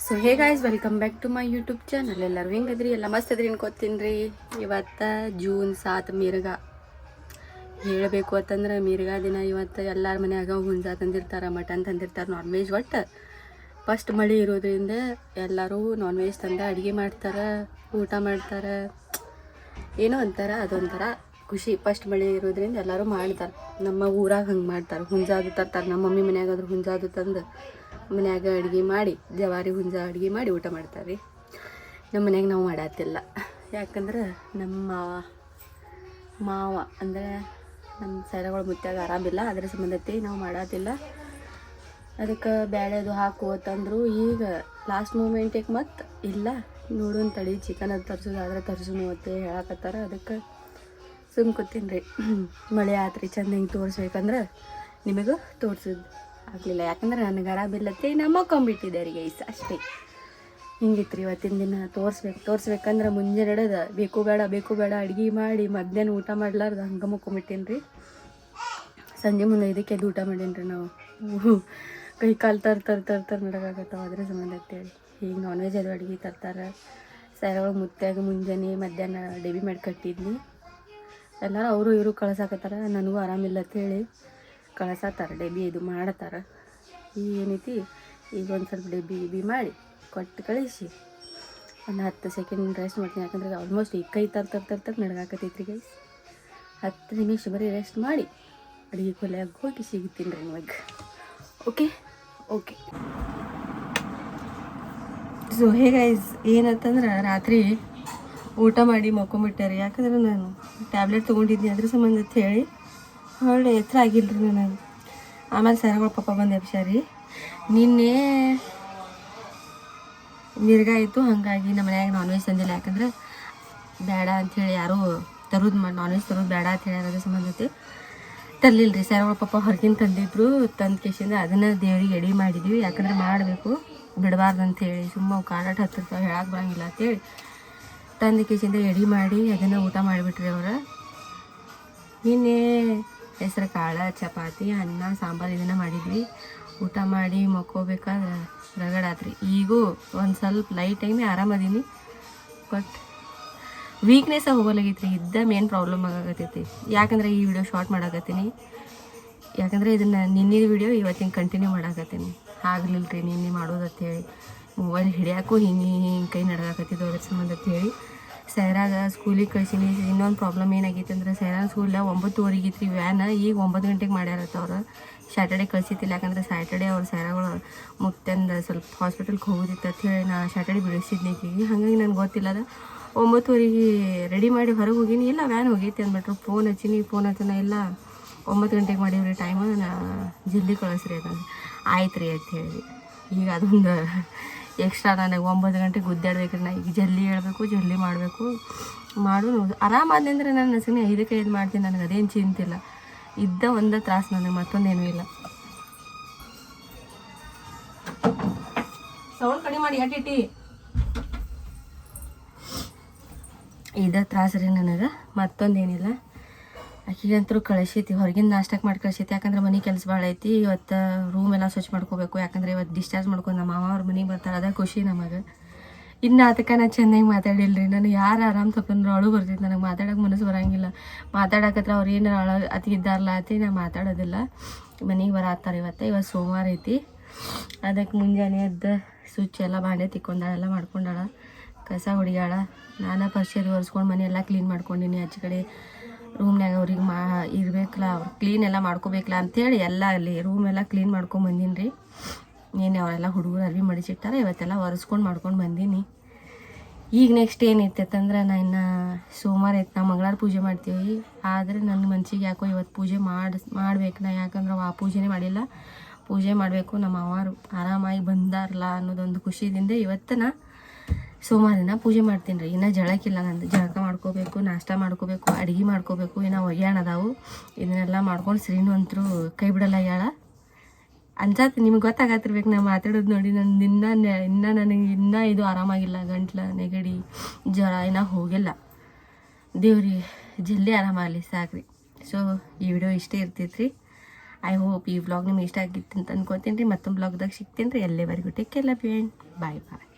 So hey guys, welcome back to my YouTube channel. ಎಲ್ಲರೂ ಹೆಂಗದ್ರಿ? ಎಲ್ಲ ಮಸ್ತ್ ಅದ್ರಿ ಅನ್ಕೋತೀನಿ ರೀ. ಇವತ್ತು ಜೂನ್ 7 ಮಿರ್ಗ ಹೇಳಬೇಕು ಅಂತಂದ್ರೆ ಮಿರ್ಗಾ ದಿನ ಇವತ್ತು ಎಲ್ಲರ ಮನ್ಯಾಗ ಹುಂಜ ತಂದಿರ್ತಾರೆ, ಮಟನ್ ತಂದಿರ್ತಾರೆ, ನಾನ್ ವೆಜ್. ಒಟ್ಟು ಫಸ್ಟ್ ಮಳೆ ಇರೋದ್ರಿಂದ ಎಲ್ಲರೂ ನಾನ್ ವೆಜ್ ತಂದು ಅಡುಗೆ ಮಾಡ್ತಾರೆ, ಊಟ ಮಾಡ್ತಾರೆ. ಏನೋ ಅಂತಾರೆ, ಅದೊಂಥರ ಖುಷಿ. ಫಸ್ಟ್ ಮಳೆ ಇರೋದ್ರಿಂದ ಎಲ್ಲರೂ ಮಾಡ್ತಾರೆ. ನಮ್ಮ ಊರಾಗ ಹಂಗೆ ಮಾಡ್ತಾರೆ, ಹುಂಜಾದು ತರ್ತಾರೆ. ನಮ್ಮ ಮಮ್ಮಿ ಮನ್ಯಾಗಾದ್ರೂ ಹುಂಜಾದು ತಂದು ಮನ್ಯಾಗ ಅಡುಗೆ ಮಾಡಿ, ಜವಾರಿ ಹುಂಜ ಅಡುಗೆ ಮಾಡಿ ಊಟ ಮಾಡ್ತಾರೆ ರೀ. ನಮ್ಮ ಮನ್ಯಾಗ ನಾವು ಮಾಡತ್ತಿಲ್ಲ, ಯಾಕಂದ್ರೆ ನಮ್ಮ ಮಾವ ಅಂದರೆ ನಮ್ಮ ಸೈರಗಳು ಮುತ್ಯಾಗ ಆರಾಮಿಲ್ಲ, ಅದ್ರ ಸಂಬಂಧತೆ ನಾವು ಮಾಡತ್ತಿಲ್ಲ. ಅದಕ್ಕೆ ಬ್ಯಾಳೆದು ಹಾಕುವತ್ತಂದ್ರು. ಈಗ ಲಾಸ್ಟ್ ಮೂಮೆಂಟಿಗೆ ಮತ್ತೆ ಇಲ್ಲ ನೋಡೋನ್ ತಡಿ, ಚಿಕನ್ ಅದು ತರಿಸೋದಾದ್ರೆ ತರಿಸೋನು ಅಂತ ಹೇಳಕತ್ತಾರ. ಅದಕ್ಕೆ ಸುಮ್ಮ ಕೂತೀನಿ ರೀ. ಮಳೆ ಆತ್ರಿ, ಚಂದ ಹಿಂಗೆ ತೋರಿಸ್ಬೇಕಂದ್ರೆ ನಿಮಗೂ ತೋರಿಸಿದ್ದು ಆಗಲಿಲ್ಲ, ಯಾಕಂದ್ರೆ ನನಗೆ ಆರಾಮಿಲ್ಲತ್ತೆ, ನಮ್ಮಕ್ಕೊಂಬಿಟ್ಟಿದ್ದೆ ರೀ ಗೈಸ್. ಅಷ್ಟೇ ಹಿಂಗಿತ್ತು ರೀ ಇವತ್ತಿನ ದಿನ. ತೋರಿಸ್ಬೇಕಂದ್ರೆ ಮುಂಜಾನೆ ನಡೆದ ಬೇಕು ಬೇಡ ಅಡುಗೆ ಮಾಡಿ ಮಧ್ಯಾಹ್ನ ಊಟ ಮಾಡ್ಲಾರ್ದು ಹಂಗೆ ಮುಕ್ಕೊಂಬಿಟ್ಟೀನಿ ರೀ. ಸಂಜೆ ಮುಂದೆ ಇದಕ್ಕೆ ಊಟ ಮಾಡೀನಿ ರೀ. ನಾವು ಕೈ ಕಾಲು ತರ ನಡಗಾಗತ್ತವ, ಅದ್ರ ಸಂಬಂಧ ಅಂತೇಳಿ ಈಗ ನಾನ್ ವೆಜ್ ಅದು ಅಡುಗೆ ತರ್ತಾರೆ. ಸೈರೊಳಗೆ ಮುತ್ಯಾಗ ಮುಂಜಾನೆ ಮಧ್ಯಾಹ್ನ ಡಬ್ಬಿ ಮಾಡಿ ಕಟ್ಟಿದ್ನಿ. ಎಲ್ಲರೂ ಅವರು ಇವರು ಕಳ್ಸಾಕತ್ತಾರ, ನನಗೂ ಆರಾಮಿಲ್ಲ ಅಂತೇಳಿ ಕಳ್ಸತ್ತಾರೆ, ಡಬ್ಬಿ ಇದು ಮಾಡತ್ತಾರೆ. ಈಗ ಏನೈತಿ, ಈಗ ಒಂದು ಸ್ವಲ್ಪ ಡಬ್ಬಿ ಮಾಡಿ ಕೊಟ್ಟು ಕಳಿಸಿ ಒಂದು 10 ಸೆಕೆಂಡ್ ರೆಸ್ಟ್ ಮಾಡ್ತೀನಿ. ಯಾಕಂದ್ರೆ ಆಲ್ಮೋಸ್ಟ್ ಈಗ ಕೈ ತರ ನಡ್ಗಾಕತ್ತೈತ್ರಿ ಗೈಸ್. 10 ನಿಮಿಷ ಬರೀ ರೆಸ್ಟ್ ಮಾಡಿ ಅಡುಗೆ ಕೊಲೆಯಾಗ ಹೋಗಿ ಸಿಗ್ತೀನಿ ರೀ ನಿಮಗೆ. ಓಕೆ. ಸೊ ಹೇ ಗೈಸ್, ಏನಂತಂದ್ರೆ ರಾತ್ರಿ ಊಟ ಮಾಡಿ ಮಕ್ಕೊಂಬಿಟ್ಟೆ ರೀ. ಯಾಕಂದ್ರೆ ನಾನು ಟ್ಯಾಬ್ಲೆಟ್ ತೊಗೊಂಡಿದ್ನಿ, ಅದ್ರ ಸಂಬಂಧ ಅಂತ ಹೇಳಿ ಒಳ್ಳೆ ಎತ್ತರ ಆಗಿಲ್ಲ ರೀ ನನಗೆ. ಆಮೇಲೆ ಸೈರಗಳ ಪಪ್ಪ ಬಂದು ಎಬ್ಸ್ಯಾರಿ. ನಿನ್ನೆ ಮಿರ್ಗ ಆಯಿತು, ಹಾಗಾಗಿ ನಮ್ಮ ಮನ್ಯಾಗ ನಾನ್ ವೆಜ್ ತಂದಿಲ್ಲ. ಯಾಕಂದ್ರೆ ಬೇಡ ಅಂಥೇಳಿ ಯಾರೂ ನಾನ್ ವೆಜ್ ತರೋದು ಬೇಡ ಅಂತ ಹೇಳಿ ಅದ್ರ ಸಂಬಂಧತೆ ತರಲಿಲ್ಲ ರೀ. ಸೈರಗಳ ಪಪ್ಪ ಹೊರಗಿನ ತಂದಿದ್ರು, ತಂದು ಕೇಸಿಂದ ಅದನ್ನು ದೇವ್ರಿಗೆ ಎಡೆ ಮಾಡಿದ್ವಿ. ಯಾಕಂದ್ರೆ ಮಾಡಬೇಕು, ಬಿಡಬಾರ್ದು ಅಂಥೇಳಿ. ಸುಮ್ಮ ಕಾಡಾಟ ಹತ್ತಿರ್ತಾವೆ, ಹೇಳಕ್ಕೆ ಬರೋಂಗಿಲ್ಲ ಅಂತೇಳಿ ತಂದು ಕೇಸಿಂದ ಎಡೆ ಮಾಡಿ ಅದನ್ನು ಊಟ ಮಾಡಿಬಿಟ್ರಿ ಅವರು. ನಿನ್ನೆ ಹೆಸರು ಕಾಳು, ಚಪಾತಿ, ಅನ್ನ, ಸಾಂಬಾರು ಇದನ್ನು ಮಾಡಿದ್ವಿ. ಊಟ ಮಾಡಿ ಮಕ್ಕೋಬೇಕಾದ್ರೆ ರಗಡಾತ್ರಿ. ಈಗೂ ಒಂದು ಸ್ವಲ್ಪ ಲೈಟಾಗಿ ಆರಾಮದೀನಿ, ಬಟ್ ವೀಕ್ನೆಸ್ ಹೋಗಲಾಗೈತ್ರಿ. ಇದ್ದ ಮೇನ್ ಪ್ರಾಬ್ಲಮ್ ಆಗಾಕತ್ತೈತಿ. ಯಾಕಂದ್ರೆ ಈ ವಿಡಿಯೋ ಶಾರ್ಟ್ ಮಾಡಾಕತ್ತೀನಿ, ಯಾಕಂದರೆ ಇದನ್ನು ನಿನ್ನಿದ ವಿಡಿಯೋ ಇವತ್ತಿನ ಕಂಟಿನ್ಯೂ ಮಾಡಾಕತ್ತೀನಿ. ಆಗಲಿಲ್ಲ ರೀ ನಿನ್ನೆ ಮಾಡೋದು ಅಂತೇಳಿ. ಮೊಬೈಲ್ ಹಿಡಿಯೋಕ್ಕೂ ಹಿಂಗೆ ಕೈ ನಡ್ಗಾಕತ್ತಿದ್ದು, ಅದ್ರ ಸಂಬಂಧ ಅಂತೇಳಿ ಸೈರಾಗ ಸ್ಕೂಲಿಗೆ ಕಳ್ಸೀನಿ. ಇನ್ನೊಂದು ಪ್ರಾಬ್ಲಮ್ ಏನಾಗೈತೆ ಅಂದ್ರೆ, ಸೈರಾಗ ಸ್ಕೂಲ 9:30 ಇತ್ತು ವ್ಯಾನ್, ಈಗ 9 ಗಂಟೆಗೆ ಮಾಡ್ಯಾರತ್ತ ಅವ್ರು. ಸ್ಯಾಟರ್ಡೆ ಕಳ್ಸಿತ್ತಿಲ್ಲ, ಯಾಕಂದ್ರೆ ಸ್ಯಾಟರ್ಡೆ ಅವ್ರು ಸೈರಾಗಳು ಮುತ್ತಂದು ಸ್ವಲ್ಪ ಹಾಸ್ಪಿಟಲ್ಗೆ ಹೋಗೋದಿತ್ತು ಅಂತ ಹೇಳಿ ನಾ ಸ್ಯಾಟರ್ಡೆ ಬಿಡಿಸಿದ್ನಿ ಈಗಿಗೆ. ಹಾಗಾಗಿ ನನಗೆ ಗೊತ್ತಿಲ್ಲ. ಅದು 9:30 ರೆಡಿ ಮಾಡಿ ಹೊರಗೆ ಹೋಗೀನಿ. ಇಲ್ಲ ವ್ಯಾನ್ ಹೋಗೈತಿ ಅಂದ್ಬಿಟ್ರು. ಫೋನ್ ಹಚ್ಚೋಣ ಇಲ್ಲ 9 ಗಂಟೆಗೆ ಮಾಡೀವ್ರಿ ಟೈಮು, ಜಲ್ದಿ ಕಳಿಸ್ರಿ ಅದನ್ನು. ಆಯ್ತು ರೀ ಅಂತ ಹೇಳಿ ಈಗ ಅದೊಂದು ಎಕ್ಸ್ಟ್ರಾ ನನಗೆ 9 ಗಂಟೆಗೆ ಗುದ್ದಾಡ್ಬೇಕ್ರಿ. ನಾ ಈಗ ಜಲ್ದಿ ಹೇಳ್ಬೇಕು, ಜಲ್ದಿ ಮಾಡಬೇಕು. ಆರಾಮಾದ ಅಂದರೆ ನಾನು ನಸನೆ 5ಕ್ಕೆ 5 ಮಾಡ್ತೀನಿ. ನನಗೆ ಅದೇನು ಚಿಂತಿಲ್ಲ. ಇದ್ದ ಒಂದೇ ತ್ರಾಸು ನನಗೆ, ಮತ್ತೊಂದೇನೂ ಇಲ್ಲ. ಸೌಂಡ್ ಕಡಿಮೆ ಮಾಡಿ ಅಟ್ಟಿಟ್ಟಿ. ಇದ ತ್ರಾಸು ರೀ ನನಗೆ, ಮತ್ತೊಂದೇನಿಲ್ಲ. ಆಕಿಗಂತರೂ ಕಳಿಸೈತಿ, ಹೊರಗಿನ ನಾಷ್ಟಕ್ಕೆ ಮಾಡಿ ಕಳಿಸೈತಿ. ಯಾಕಂದ್ರೆ ಮನೆ ಕೆಲಸ ಭಾಳ ಐತಿ. ಇವತ್ತು ರೂಮ್ ಎಲ್ಲ ಸ್ವಚ್ಛ ಮಾಡ್ಕೋಬೇಕು. ಯಾಕಂದ್ರೆ ಇವತ್ತು ಡಿಸ್ಚಾರ್ಜ್ ಮಾಡ್ಕೊಂಡು ನಮ್ಮ ಮಾವ ಅವ್ರ ಮನೆಗೆ ಬರ್ತಾರೆ, ಅದ ಖುಷಿ ನಮಗೆ. ಇನ್ನು ಅದಕ್ಕೆ ನಾನು ಚೆನ್ನಾಗಿ ಮಾತಾಡಿಲ್ಲ ರೀ. ನಾನು ಯಾರು ಆರಾಮ್ ತಗೊಂಡ್ರು ಅಳು ಬರ್ತೈತಿ. ನನಗೆ ಮಾತಾಡೋಕೆ ಮನಸ್ಸು ಬರೋಂಗಿಲ್ಲ. ಮಾತಾಡಕತ್ರ ಅವ್ರು ಏನು ಅತಿದ್ದಾರಲ್ಲ ಅತಿ ನಾನು ಮಾತಾಡೋದಿಲ್ಲ. ಮನೆಗೆ ಬರತ್ತಾರೆ. ಇವತ್ತು ಸೋಮವಾರ ಐತಿ. ಅದಕ್ಕೆ ಮುಂಜಾನೆ ಎದ್ದು ಸ್ವಿಚ್ ಎಲ್ಲ ಬಾಂಡೆ ತಿಕ್ಕೊಂಡಾಳ, ಎಲ್ಲ ಮಾಡ್ಕೊಂಡಾಳ, ಕಸ ಹೊಡಿಯಾಳ. ನಾನು ಪರಿಚಯ ಒರೆಸ್ಕೊಂಡು ಮನೆ ಎಲ್ಲ ಕ್ಲೀನ್ ಮಾಡ್ಕೊಂಡಿನಿ. ಆಚೆ ಕಡೆ ರೂಮ್ನಾಗ ಅವ್ರಿಗೆ ಇರಬೇಕಲ್ಲ, ಅವ್ರು ಕ್ಲೀನ್ ಎಲ್ಲ ಮಾಡ್ಕೋಬೇಕಲ್ಲ ಅಂಥೇಳಿ ಎಲ್ಲ ಅಲ್ಲಿ ರೂಮ್ ಎಲ್ಲ ಕ್ಲೀನ್ ಮಾಡ್ಕೊಂಬಂದೀನಿ ರೀ. ಏನೇ ಅವರೆಲ್ಲ ಹುಡುಗರು ಅರ್ವಿ ಮಡಿಸಿಟ್ಟಾರೆ, ಇವತ್ತೆಲ್ಲ ಒರೆಸ್ಕೊಂಡು ಮಾಡ್ಕೊಂಡು ಬಂದೀನಿ. ಈಗ ನೆಕ್ಸ್ಟ್ ಏನೈತಂದ್ರೆ, ನಾ ಇನ್ನು ಸೋಮವಾರ ಐತೆ, ನಾವು ಮಂಗಳವಾರ ಪೂಜೆ ಮಾಡ್ತೀವಿ. ಆದರೆ ನನ್ನ ಮನ್ಸಿಗೆ ಯಾಕೋ ಇವತ್ತು ಪೂಜೆ ಮಾಡ್ಬೇಕು ನಾ. ಯಾಕಂದ್ರೆ ಆ ಪೂಜೆನೇ ಮಾಡಿಲ್ಲ. ಪೂಜೆ ಮಾಡಬೇಕು, ನಮ್ಮ ಅವರು ಆರಾಮಾಗಿ ಬಂದಾರಲ್ಲ ಅನ್ನೋದೊಂದು ಖುಷಿದಿಂದ ಇವತ್ತು ನಾ ಸೋಮವಾರ ದಿನ ಪೂಜೆ ಮಾಡ್ತೀನಿ ರೀ. ಇನ್ನೂ ಜಳಕ್ಕಿಲ್ಲ, ನಂದು ಜಳಕ ಮಾಡ್ಕೋಬೇಕು, ನಾಷ್ಟ ಮಾಡ್ಕೋಬೇಕು, ಅಡುಗೆ ಮಾಡ್ಕೋಬೇಕು. ಇನ್ನೂ ಒಗ್ಯಾಣ ಅದಾವು. ಇದನ್ನೆಲ್ಲ ಮಾಡ್ಕೊಂಡು ಶ್ರೀನು ಅಂತರೂ ಕೈ ಬಿಡಲ್ಲ ಯಾಳ ಅನ್ಸತ್ತೆ. ನಿಮ್ಗೆ ಗೊತ್ತಾಗತ್ತಿರ್ಬೇಕು ನಾ ಮಾತಾಡೋದು ನೋಡಿ. ನನಗೆ ಇದು ಆರಾಮಾಗಿಲ್ಲ. ಗಂಟ್ಲು ನೆಗಡಿ ಜ್ವರ ಇನ್ನೂ ಹೋಗಿಲ್ಲ. ದೇವ್ರಿ ಜಲ್ದಿ ಆರಾಮಾಗಲಿ ಸಾಕ್ರಿ. ಸೊ ಈ ವಿಡಿಯೋ ಇಷ್ಟೇ ಇರ್ತೈತೆ ರೀ. ಐ ಹೋಪ್ ಈ ವ್ಲಾಗ್ ನಿಮ್ಗೆ ಇಷ್ಟ ಆಗಿತ್ತು ಅಂತ ಅನ್ಕೋತೀನಿ ರೀ. ಮತ್ತೊಂದು ವ್ಲಾಗ್ದಾಗ ಸಿಗ್ತೀನಿ ರೀ. ಅಲ್ಲಿವರೆಗೂ take care, love you and bye bye.